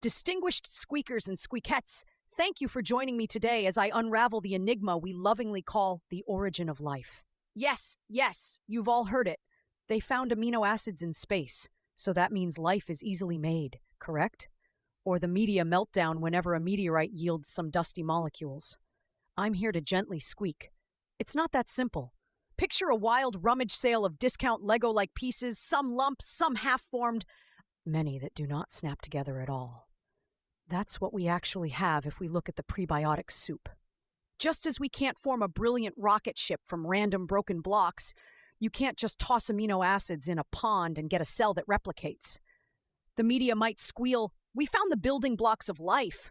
Distinguished squeakers and squeakettes, thank you for joining me today as I unravel the enigma we lovingly call the origin of life. Yes, you've all heard it. They found amino acids in space, so that means life is easily made, correct? Or the media meltdown whenever a meteorite yields some dusty molecules. I'm here to gently squeak. It's not that simple. Picture a wild rummage sale of discount Lego-like pieces, some lumps, some half-formed, many that do not snap together at all. That's what we actually have if we look at the prebiotic soup. Just as we can't form a brilliant rocket ship from random broken blocks, you can't just toss amino acids in a pond and get a cell that replicates. The media might squeal, "We found the building blocks of life."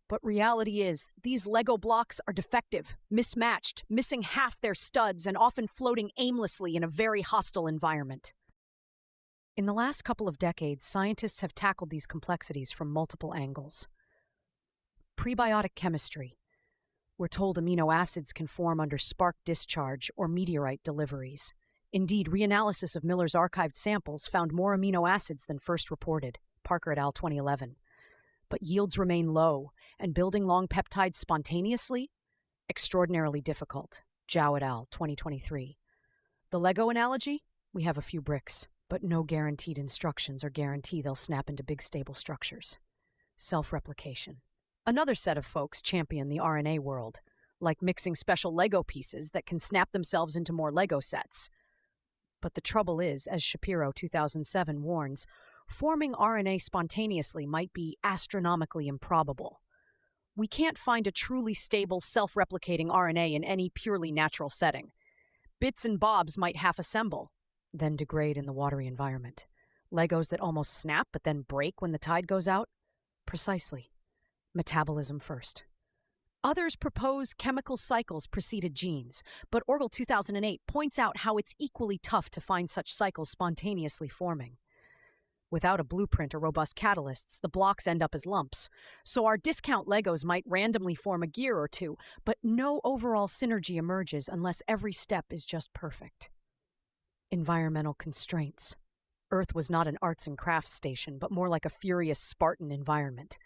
But reality is, these Lego blocks are defective, mismatched, missing half their studs, and often floating aimlessly in a very hostile environment. In the last couple of decades, scientists have tackled these complexities from multiple angles. Prebiotic chemistry. We're told amino acids can form under spark discharge or meteorite deliveries. Indeed, reanalysis of Miller's archived samples found more amino acids than first reported, Parker et al. 2011. But yields remain low, and building long peptides spontaneously? Extraordinarily difficult, Zhao et al. 2023. The Lego analogy? We have a few bricks, but no guaranteed instructions or guarantee they'll snap into big stable structures. Self-replication. Another set of folks champion the RNA world, like mixing special Lego pieces that can snap themselves into more Lego sets. But the trouble is, as Shapiro 2007 warns, forming RNA spontaneously might be astronomically improbable. We can't find a truly stable, self-replicating RNA in any purely natural setting. Bits and bobs might half-assemble, then degrade in the watery environment. Legos that almost snap but then break when the tide goes out? Precisely. Metabolism-First. Others propose chemical cycles preceded genes, but Orgel 2008 points out how it's equally tough to find such cycles spontaneously forming. Without a blueprint or robust catalysts, the blocks end up as lumps. So our discount Legos might randomly form a gear or two, but no overall synergy emerges unless every step is just perfect. Environmental constraints. Earth was not an arts and crafts station, but more like a furious Spartan environment.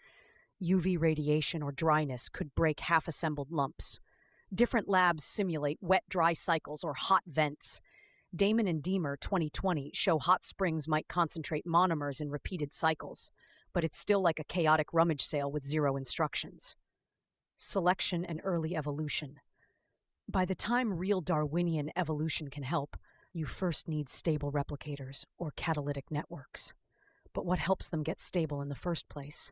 UV radiation or dryness could break half-assembled lumps. Different labs simulate wet-dry cycles or hot vents. Damon and Deemer 2020 show hot springs might concentrate monomers in repeated cycles, but it's still like a chaotic rummage sale with zero instructions. Selection and early evolution. By the time real Darwinian evolution can help, you first need stable replicators or catalytic networks. But what helps them get stable in the first place?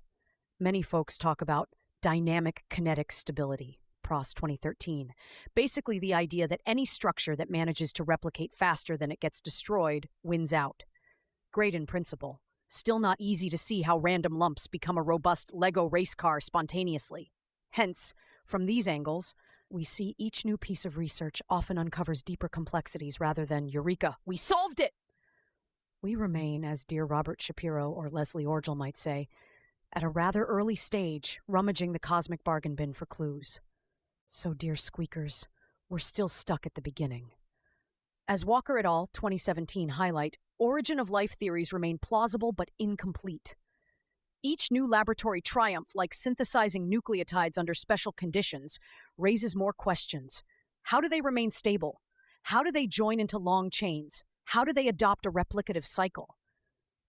Many folks talk about dynamic kinetic stability, Pross 2013. Basically the idea that any structure that manages to replicate faster than it gets destroyed wins out. Great in principle. Still not easy to see how random lumps become a robust Lego race car spontaneously. Hence, from these angles, we see each new piece of research often uncovers deeper complexities rather than, "Eureka, we solved it!" We remain, as dear Robert Shapiro or Leslie Orgel might say, at a rather early stage, rummaging the cosmic bargain bin for clues. So, dear squeakers, we're still stuck at the beginning. As Walker et al. 2017 highlight, origin of life theories remain plausible but incomplete. Each new laboratory triumph, like synthesizing nucleotides under special conditions, raises more questions. How do they remain stable? How do they join into long chains? How do they adopt a replicative cycle?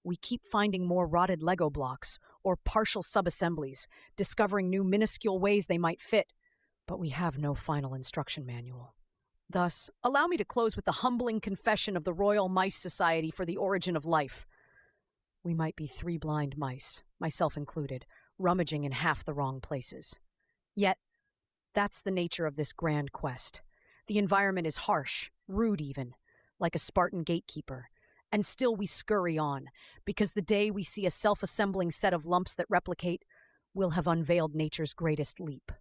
We keep finding more rotted Lego blocks or partial subassemblies, discovering new minuscule ways they might fit, but we have no final instruction manual. Thus, allow me to close with the humbling confession of the Royal Mice Society for the Origin of Life. We might be three blind mice, myself included, rummaging in half the wrong places. Yet, that's the nature of this grand quest. The environment is harsh, rude even, like a Spartan gatekeeper. And still we scurry on, because the day we see a self-assembling set of lumps that replicate, we'll have unveiled nature's greatest leap.